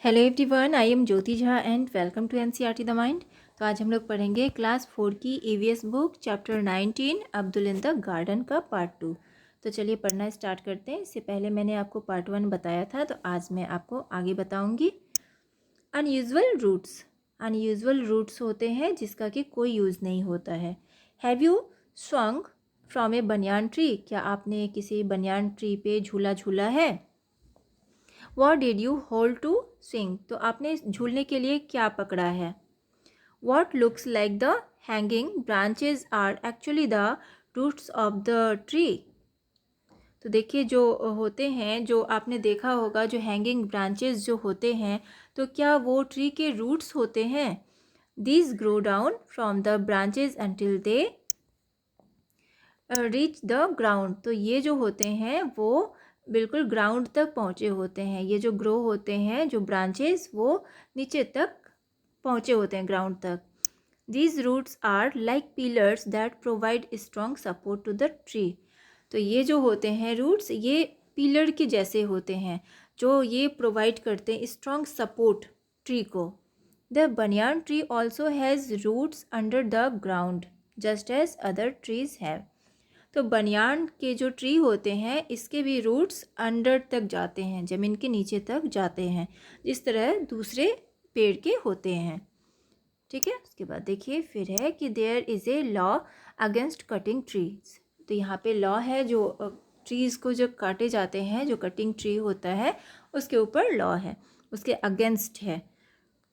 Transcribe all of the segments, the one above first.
Hello everyone, I am Jyoti Jha and welcome to NCERT the mind. तो आज हम लोग पढ़ेंगे क्लास 4 की EVS book chapter 19 Abdul in the garden का पार्ट 2। तो चलिए पढ़ना स्टार्ट करते हैं। इससे पहले मैंने आपको पार्ट 1 बताया था, तो आज मैं आपको आगे बताऊंगी। अनयूजुअल रूट्स होते हैं जिसका कि कोई यूज़ नहीं होता है। Have you swung from A banyan tree? क्या आपने किसी बनियान ट्री पे झूला झूला है? What did you hold to swing? तो आपने झूलने के लिए क्या पकड़ा है? What looks like the hanging branches are actually the roots of the tree? तो देखिए, जो होते हैं, जो आपने देखा होगा, जो हैंगिंग ब्रांचेस जो होते हैं, तो क्या वो ट्री के रूट्स होते हैं? These grow down from the branches until they reach the ground. तो ये जो होते हैं वो बिल्कुल ग्राउंड तक पहुँचे होते हैं। ये जो ग्रो होते हैं, जो ब्रांचेस, वो नीचे तक पहुँचे होते हैं, ग्राउंड तक। These roots are like pillars that provide strong support to the tree. तो ये जो होते हैं रूट्स, ये पिलर के जैसे होते हैं, जो ये प्रोवाइड करते हैं स्ट्रॉन्ग सपोर्ट ट्री को। The banyan tree also has roots under the ground just as other trees have. तो बनियान के जो ट्री होते हैं, इसके भी रूट्स अंडर तक जाते हैं, ज़मीन के नीचे तक जाते हैं, जिस तरह दूसरे पेड़ के होते हैं। ठीक है, उसके बाद देखिए फिर है कि there is a law against cutting trees. तो यहाँ पे लॉ है, जो ट्रीज़ को जो काटे जाते हैं, जो कटिंग ट्री होता है, उसके ऊपर लॉ है, उसके अगेंस्ट है।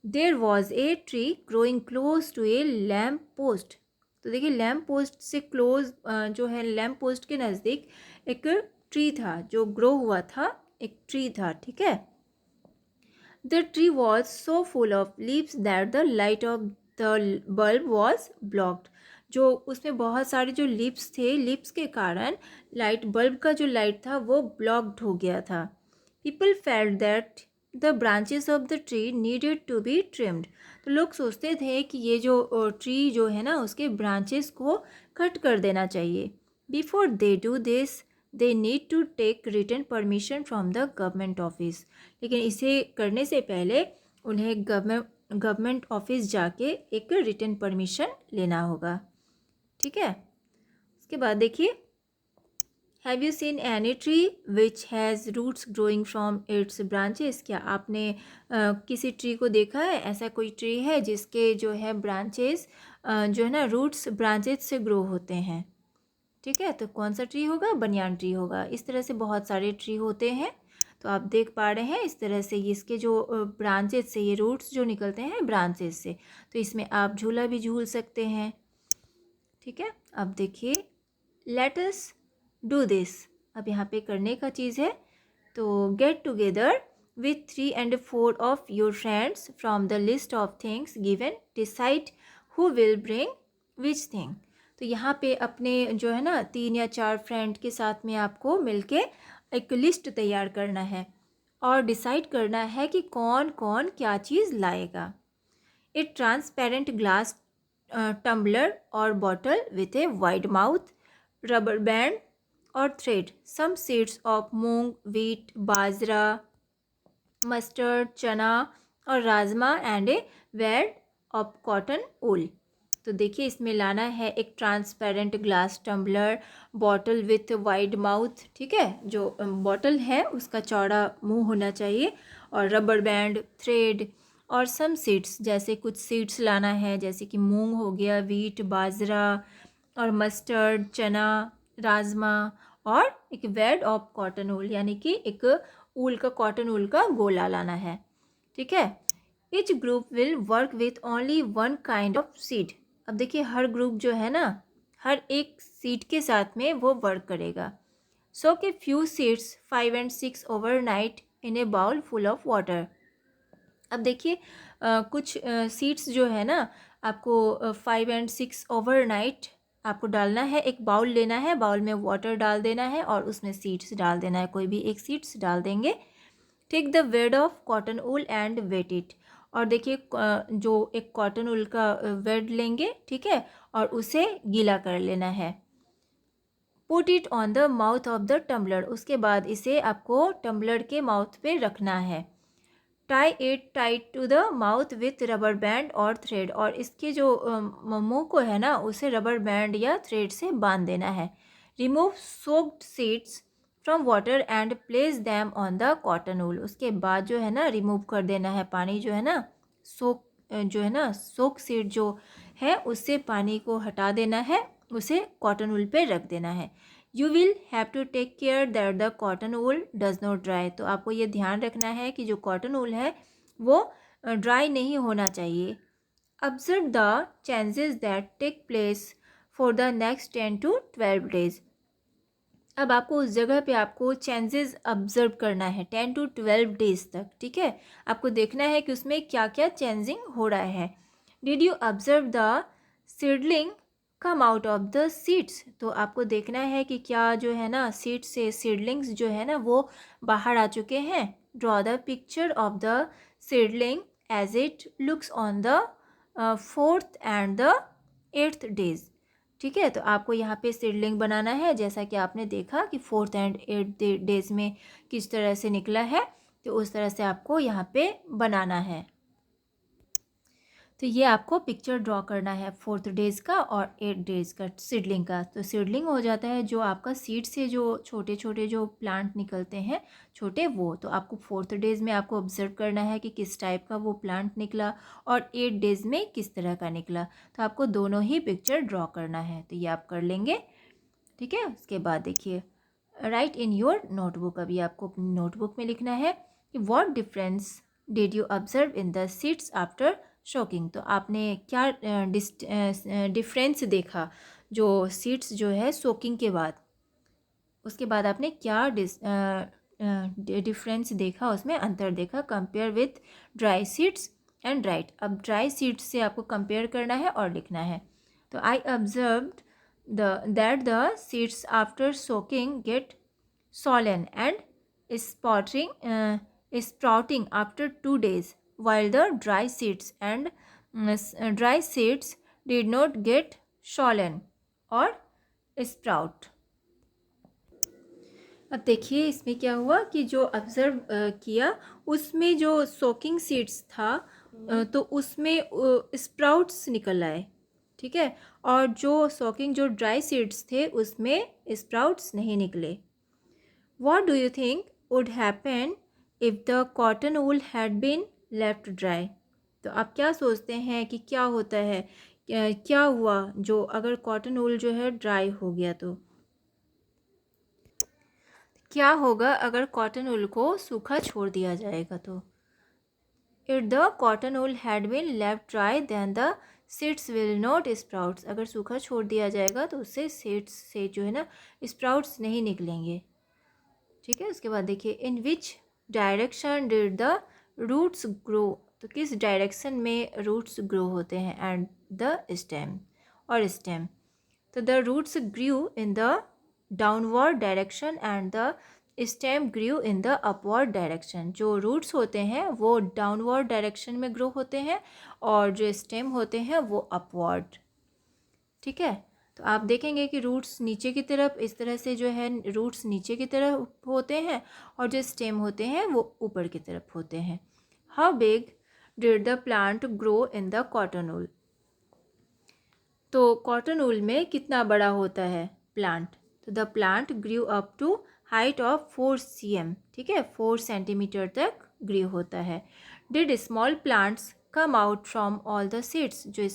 There was a tree growing close to a lamp post. तो देखिए, लैम्प पोस्ट से क्लोज, जो है लैम्प पोस्ट के नज़दीक एक ट्री था, जो ग्रो हुआ था, एक ट्री था। ठीक है। The tree was so full of leaves that the light of the bulb was blocked. जो उसमें बहुत सारे जो लीव्स थे, लीव्स के कारण लाइट, बल्ब का जो लाइट था, वो ब्लॉक्ड हो गया था। People felt that the branches of the tree needed to be trimmed. तो लोग सोचते थे कि ये जो ट्री जो है ना, उसके ब्रांचेस को कट कर देना चाहिए। Before they do this they need to take written permission from the government office. लेकिन इसे करने से पहले उन्हें गवर्नमेंट ऑफिस जाके एक रिटन परमिशन लेना होगा। ठीक है। उसके बाद देखिए, have you seen any tree which has roots growing from its branches? क्या आपने किसी ट्री को देखा है? ऐसा कोई ट्री है जिसके जो है ब्रांचेस, जो है ना, रूट्स ब्रांचेस से ग्रो होते हैं। ठीक है, तो कौन सा ट्री होगा? बनियान ट्री होगा। इस तरह से बहुत सारे ट्री होते हैं। तो आप देख पा रहे हैं, इस तरह से इसके जो ब्रांचेस से, ये रूट्स जो निकलते हैं ब्रांचेस से, तो इसमें आप झूला भी झूल सकते हैं। ठीक है, अब देखिए, लेट अस डू दिस। अब यहाँ पे करने का चीज़ है, तो get together with 3 and 4 of your friends from the list of things given, decide who will bring which thing. तो यहाँ पे अपने जो है ना 3 या 4 फ्रेंड के साथ में आपको मिलके एक लिस्ट तैयार करना है और डिसाइड करना है कि कौन कौन क्या चीज़ लाएगा। ए ट्रांसपेरेंट ग्लास टम्बलर और bottle with a wide mouth, rubber band और thread, some seeds of moong, wheat, bajra, mustard, chana और rajma and a wad of cotton wool. तो देखिए, इसमें लाना है एक transparent glass tumbler, bottle with wide mouth, ठीक है, जो बॉटल है उसका चौड़ा मुंह होना चाहिए, और रबर बैंड, थ्रेड और सम सीड्स, जैसे कुछ सीड्स लाना है, जैसे कि मूंग हो गया, वीट, बाजरा और मस्टर्ड, चना, राजमा, और एक वेड ऑफ कॉटन वूल, यानी कि एक ऊल का, कॉटन वूल का गोला लाना है। ठीक है। Each group will work with only one kind of seed. अब देखिए, हर ग्रुप जो है ना, हर एक सीड के साथ में वो वर्क करेगा। Soak few seeds 5 and 6 overnight in a bowl full of water. अब देखिए, कुछ सीड्स जो है ना, आपको 5 and 6 ओवरनाइट आपको डालना है। एक बाउल लेना है, बाउल में वाटर डाल देना है और उसमें सीड्स डाल देना है, कोई भी एक सीड्स डाल देंगे। Take the wad of cotton wool and wet it. और देखिए, जो एक कॉटन वूल का वेड लेंगे, ठीक है, और उसे गीला कर लेना है। Put it on the mouth of the tumbler. उसके बाद इसे आपको टम्बलर के माउथ पे रखना है। Tie it tight to the mouth with rubber band और थ्रेड, और इसके जो मुंह को है ना उसे रबर बैंड या थ्रेड से बांध देना है। Remove soaked seeds from water and place them on the cotton वूल, उसके बाद जो है ना रिमूव कर देना है पानी जो है ना, जो है ना सोक सीड जो है उससे पानी को हटा देना है, उसे कॉटन वूल पे रख देना है। You will have to take care that the cotton wool does not dry, तो आपको ये ध्यान रखना है कि जो कॉटन वूल है वो ड्राई नहीं होना चाहिए। Observe the changes that take place for the next 10 to 12 days, अब आपको उस जगह पे आपको चेंजेस ऑब्जर्व करना है 10 to 12 डेज तक, ठीक है। आपको देखना है कि उसमें क्या क्या चेंजिंग हो रहा है। Did you observe the seedling come out of the seeds, तो आपको देखना है कि क्या जो है ना सीड से सीडलिंग्स जो है ना वो बाहर आ चुके हैं। Draw the picture of the seedling as it looks on the 4th and the 8th days, ठीक है। तो आपको यहाँ पे सीडलिंग बनाना है जैसा कि आपने देखा कि 4th and 8th डेज में किस तरह से निकला है, तो उस तरह से आपको यहाँ पे बनाना है। तो ये आपको पिक्चर ड्रॉ करना है 4th डेज का और 8 डेज का सीडलिंग का। तो सीडलिंग हो जाता है जो आपका सीड से जो छोटे छोटे जो प्लांट निकलते हैं छोटे, वो तो आपको 4th डेज में आपको ऑब्जर्व करना है कि किस टाइप का वो प्लांट निकला और 8 डेज में किस तरह का निकला। तो आपको दोनों ही पिक्चर ड्रॉ करना है, तो ये आप कर लेंगे, ठीक है। उसके बाद देखिए राइट इन योर नोटबुक, अभी आपको अपनी नोटबुक में लिखना है कि what difference did you observe in the seeds after shocking, तो आपने क्या डिफरेंस देखा जो सीड्स जो है सोकिंग के बाद, उसके बाद आपने क्या डिफरेंस देखा, उसमें अंतर देखा compare with dry seeds and right. अब ड्राई सीड्स से आपको कंपेयर करना है और लिखना है। तो I observed that the seeds after soaking get swollen and sprouting after 2 days, while the dry seeds did not get swollen or sprout। अब देखिए इसमें क्या हुआ कि जो ऑब्जर्व किया उसमें जो सोकिंग सीड्स था तो उसमें स्प्राउट्स निकल आए, ठीक है, और जो सोकिंग जो ड्राई सीड्स थे उसमें स्प्राउट्स नहीं निकले। What do you think would happen if the cotton wool had been left dry? तो आप क्या सोचते हैं कि क्या होता है, क्या हुआ जो अगर कॉटन वूल जो है ड्राई हो गया, तो क्या होगा अगर कॉटन वूल को सूखा छोड़ दिया जाएगा। तो if the cotton wool had been left dry then the seeds will not sprouts, अगर सूखा छोड़ दिया जाएगा तो उससे सीड्स से जो है ना स्प्राउट्स नहीं निकलेंगे, ठीक है। उसके बाद देखिए in which direction did the roots grow, तो किस डायरेक्शन में रूट्स ग्रो होते हैं, एंड द स्टेम और स्टेम, तो the roots grew in the downward direction and the stem grew in the upward direction. जो रूट्स होते हैं वो डाउनवर्ड डायरेक्शन में ग्रो होते हैं और जो स्टेम होते हैं वो अपवर्ड, ठीक है। तो आप देखेंगे कि रूट्स नीचे की तरफ इस तरह से जो है रूट्स नीचे की तरफ होते हैं और जो स्टेम होते हैं वो ऊपर की तरफ होते हैं। How big did the plant grow in the cotton wool, तो कॉटन वूल में कितना बड़ा होता है प्लांट, तो the plant grew up to height of 4 cm, ठीक है, 4 सेंटीमीटर तक ग्रू होता है। Did small plants come out from all the seeds, जो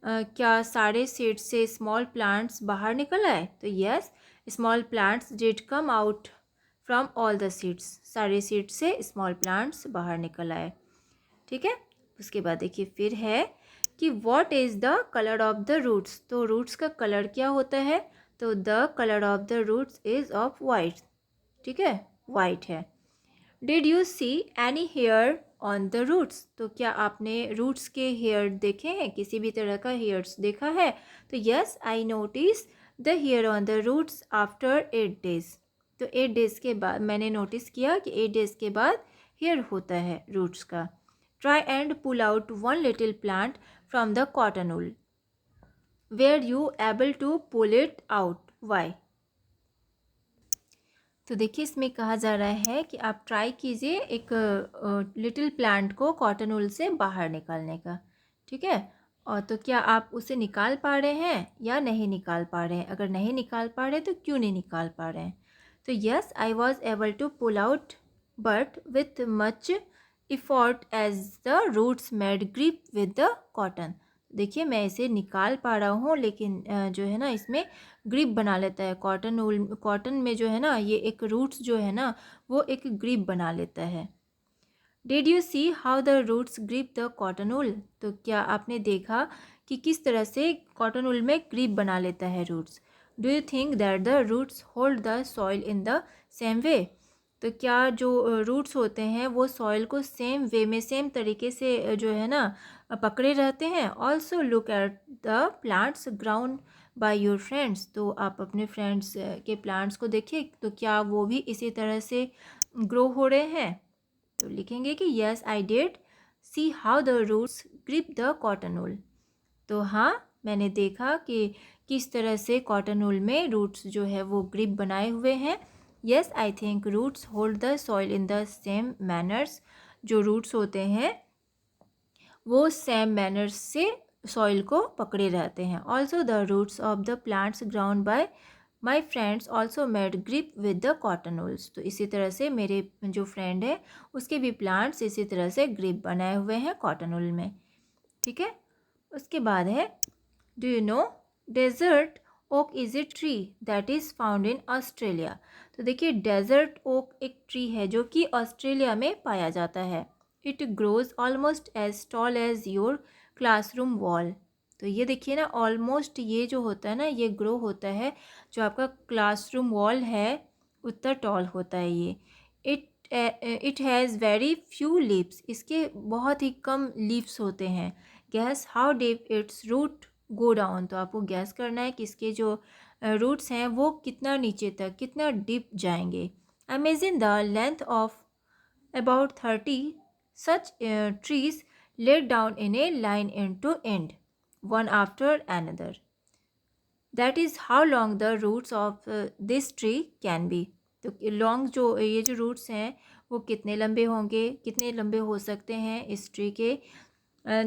क्या सारे सीड्स से स्मॉल प्लांट्स बाहर निकल आए, तो yes small plants did come out from all the seeds, सारे सीड्स से स्मॉल प्लांट्स बाहर निकल आए, ठीक है। उसके बाद देखिए फिर है कि what is the colour of the roots, तो रूट्स का कलर क्या होता है, तो the colour of the roots is of white, ठीक है, वाइट है। Did you see any hair on the roots, तो क्या आपने रूट्स के हेयर देखे हैं, किसी भी तरह का हेयर्स देखा है, तो yes I notice the hair on the roots after 8 days, तो 8 days के बाद मैंने नोटिस किया कि 8 days के बाद हेयर होता है रूट्स का। Try and pull out one little plant from the cotton wool, were you able to pull it out, why, तो देखिए इसमें कहा जा रहा है कि आप ट्राई कीजिए एक लिटिल प्लांट को कॉटन वूल से बाहर निकालने का, ठीक है। और तो क्या आप उसे निकाल पा रहे हैं या नहीं निकाल पा रहे हैं? अगर नहीं निकाल पा रहे तो क्यों नहीं निकाल पा रहे हैं? तो yes, I was able to pull out but with much effort as the roots made grip with the cotton. देखिए मैं इसे निकाल पा रहा हूँ, लेकिन जो है ना इसमें ग्रिप बना लेता है। कॉटन में जो है ना ये एक रूट्स जो है ना वो एक ग्रिप बना लेता है। Did you see how the roots grip the cotton wool? तो क्या आपने देखा कि किस तरह से कॉटन वूल में ग्रिप बना लेता है roots? Do you think that the roots hold the soil in the same way? तो क्या जो रूट्स होते हैं वो सॉइल को सेम वे में, सेम तरीके से जो है ना पकड़े रहते हैं? Also look at the plants ground by your friends. तो आप अपने फ्रेंड्स के प्लांट्स को देखिए, तो क्या वो भी इसी तरह से ग्रो हो रहे हैं? तो लिखेंगे कि yes I did see how the roots grip the cotton wool. तो हाँ, मैंने देखा कि किस तरह से कॉटन वूल में रूट्स जो है वो ग्रिप बनाए हुए हैं। Yes I think roots hold the soil in the same manners. जो रूट्स होते हैं वो सेम मैनर्स से सॉइल को पकड़े रहते हैं। Also the roots of the plants ground by my friends also made grip with the cotton wools. तो इसी तरह से मेरे जो फ्रेंड है उसके भी प्लांट्स इसी तरह से ग्रिप बनाए हुए हैं कॉटन वूल में, ठीक है। उसके बाद है do you know desert oak is a tree that is found in Australia. तो देखिए डेजर्ट ओक एक ट्री है जो कि ऑस्ट्रेलिया में पाया जाता है। It grows almost as tall as your classroom wall. तो ये देखिए ना, ऑलमोस्ट ये जो होता है ना ये ग्रो होता है, जो आपका क्लासरूम वॉल है उतना टॉल होता है ये। It has very few leaves. इसके बहुत ही कम लीव्स होते हैं। Guess how deep its root go down. तो आपको गैस करना है कि इसके जो रूट्स हैं वो कितना नीचे तक, कितना डीप जाएंगे। Imagine the length of about 30 such trees laid down in a line end to end, one after another. That is how long the roots of this tree can be. तो long जो ये जो roots हैं वो कितने लंबे होंगे, कितने लंबे हो सकते हैं इस ट्री के?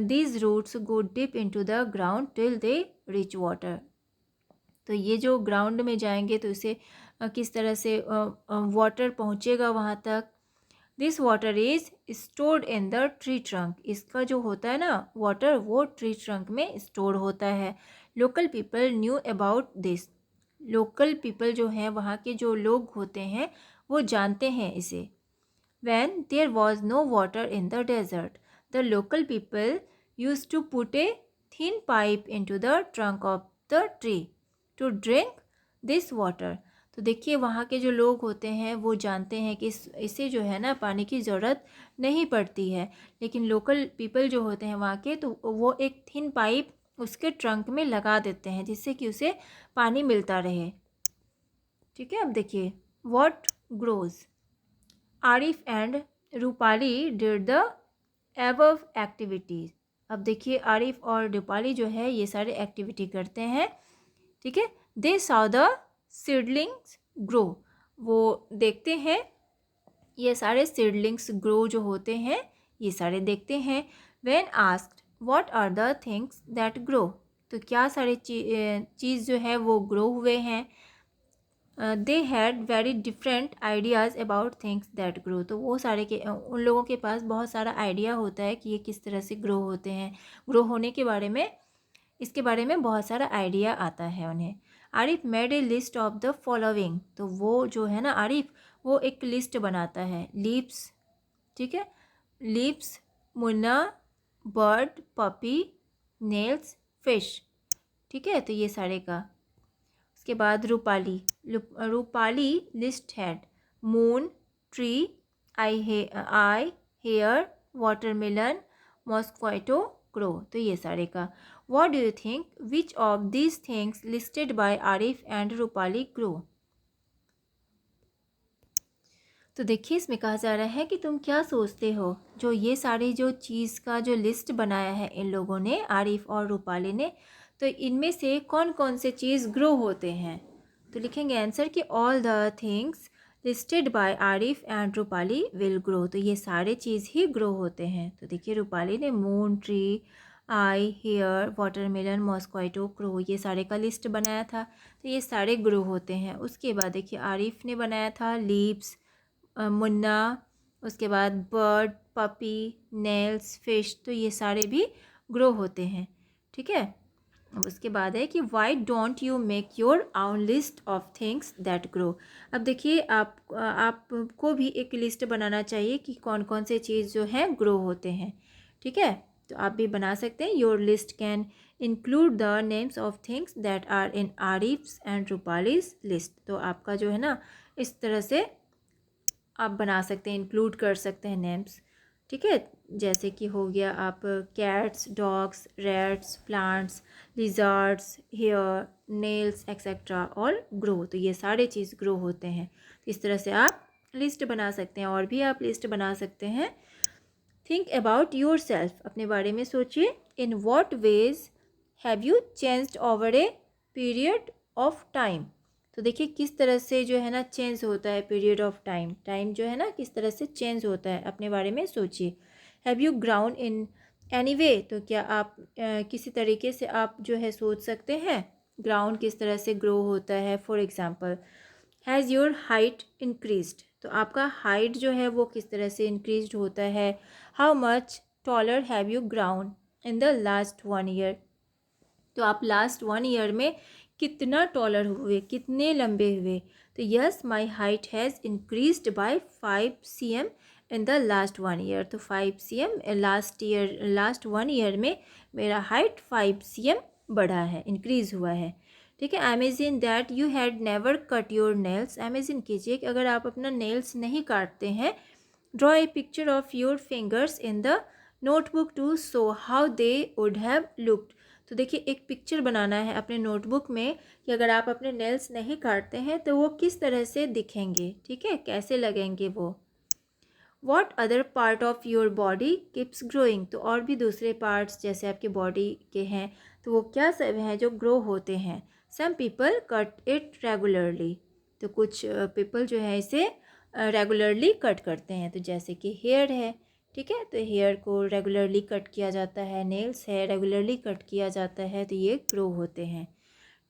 These roots go deep into the ground till they reach water. तो ये जो ग्राउंड में जाएंगे तो इसे किस तरह से वाटर पहुँचेगा वहाँ तक? This water is stored in the tree trunk. इसका जो होता है ना वाटर वो ट्री ट्रंक में स्टोर होता है। Local people knew about this. Local people जो हैं वहाँ के जो लोग होते हैं वो जानते हैं इसे। When there was no water in the desert the local people use to put a thin pipe into the trunk of the tree to drink this water. तो देखिए वहाँ के जो लोग होते हैं वो जानते हैं कि इसे जो है ना पानी की ज़रूरत नहीं पड़ती है, लेकिन लोकल पीपल जो होते हैं वहाँ के तो वो एक थिन पाइप उसके ट्रंक में लगा देते हैं जिससे कि उसे पानी मिलता रहे, ठीक है। अब देखिए what grows. Arif and Rupali did the above activities. अब देखिए आरिफ और रूपाली जो है ये सारे एक्टिविटी करते हैं, ठीक है। दे saw द सीडलिंग्स ग्रो। वो देखते हैं ये सारे सीडलिंग्स ग्रो जो होते हैं ये सारे देखते हैं। When asked what are the things that grow. तो क्या सारे चीज़ जो है वो ग्रो हुए हैं? They had very different ideas about things that grow. तो वो सारे के उन लोगों के पास बहुत सारा आइडिया होता है कि ये किस तरह से ग्रो होते हैं। ग्रो होने के बारे में, इसके बारे में बहुत सारा आइडिया आता है उन्हें। Arif made a list of the following. तो वो जो है ना आरिफ वो एक लिस्ट बनाता है। लीव्स, ठीक है, leaves, Munna, bird, puppy, nails, fish, ठीक है। तो ये सारे का। उसके बाद Rupali list had moon, tree, eye hair, watermelon, mosquito, grow. तो ये सारे का। What do you think? Which of these things listed by Arif and Rupali grow? तो देखिए इसमें कहा जा रहा है कि तुम क्या सोचते हो, जो ये सारी जो चीज़ का जो लिस्ट बनाया है इन लोगों ने, आरिफ और रूपाली ने, तो इनमें से कौन कौन से चीज़ ग्रो होते हैं? तो लिखेंगे आंसर कि all the things listed by Arif and Rupali will grow. तो ये सारे चीज़ ही ग्रो होते हैं। तो देखिए रूपाली ने moon, tree, eye, hair, watermelon, मॉस्क्वाइटो, crow ये सारे का लिस्ट बनाया था। तो ये सारे ग्रो होते हैं। उसके बाद देखिए आरिफ ने बनाया था लीव्स, मुन्ना, उसके बाद बर्ड, पपी, नेल्स, फिश। तो ये सारे भी ग्रो होते हैं। ठीक है। अब उसके बाद है कि why don't you make your own list of things that grow. अब देखिए आपको भी एक लिस्ट बनाना चाहिए कि कौन कौन से चीज़ जो है ग्रो होते हैं। ठीक है। तो आप भी बना सकते हैं। Your list can include the names of things that are in Arif's and Rupali's list. तो आपका जो है ना इस तरह से आप बना सकते हैं, इंक्लूड कर सकते हैं नेम्स। ठीक है। जैसे कि हो गया आप cats, dogs, rats, plants, lizards, hair, nails etcetera और ग्रो। तो ये सारे चीज़ ग्रो होते हैं। तो इस तरह से आप लिस्ट बना सकते हैं। और भी आप लिस्ट बना सकते हैं। Think about your self. अपने बारे में सोचिए। In what veg have you changed over a period of time. तो देखिए किस तरह से जो है ना चेंज होता है पीरियड ऑफ टाइम। टाइम जो है ना किस तरह से चेंज होता है, अपने बारे में सोचिए। Have you ground in any way. तो क्या आप किसी तरीके से आप जो है सोच सकते हैं ग्राउंड किस तरह से ग्रो होता है। For example, has your height increased. तो आपका हाइट जो है वो किस तरह से इंक्रीज्ड होता है। How much taller have you ground in the last 1 year. तो आप लास्ट 1 ईयर में कितना टॉलर हुए, कितने लंबे हुए। तो yes my height has increased by 5 cm in the last 1 year. तो 5 cm लास्ट 1 ईयर में मेरा हाइट 5 cm बढ़ा है, इंक्रीज़ हुआ है। ठीक है। Imagine that you had never cut your nails. Imagine कीजिए कि अगर आप अपना नेल्स नहीं काटते हैं। Draw a picture of your fingers in the notebook to show how they would have looked. तो देखिए एक पिक्चर बनाना है अपने नोटबुक में कि अगर आप अपने नेल्स नहीं काटते हैं तो वो किस तरह से दिखेंगे। ठीक है, कैसे लगेंगे वो। What other part of your body keeps growing. तो और भी दूसरे पार्ट्स जैसे आपके बॉडी के हैं तो वो क्या सब हैं जो ग्रो होते हैं। Some people cut it regularly. तो कुछ पीपल जो है इसे रेगुलरली कट करते हैं। तो जैसे कि हेयर है। ठीक है। तो हेयर को रेगुलरली कट किया जाता है। नेल्स है रेगुलरली कट किया जाता है। तो ये ग्रो होते हैं।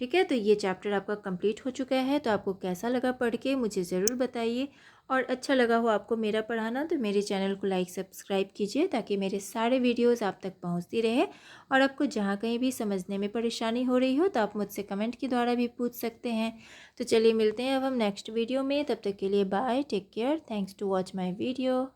ठीक है। तो ये चैप्टर आपका कंप्लीट हो चुका है। तो आपको कैसा लगा पढ़ के मुझे ज़रूर बताइए। और अच्छा लगा हो आपको मेरा पढ़ाना तो मेरे चैनल को लाइक सब्सक्राइब कीजिए ताकि मेरे सारे वीडियोस आप तक पहुंचती रहे। और आपको जहां कहीं भी समझने में परेशानी हो रही हो तो आप मुझसे कमेंट के द्वारा भी पूछ सकते हैं। तो चलिए मिलते हैं अब हम नेक्स्ट वीडियो में। तब तक के लिए bye, take care, thanks to watch my video.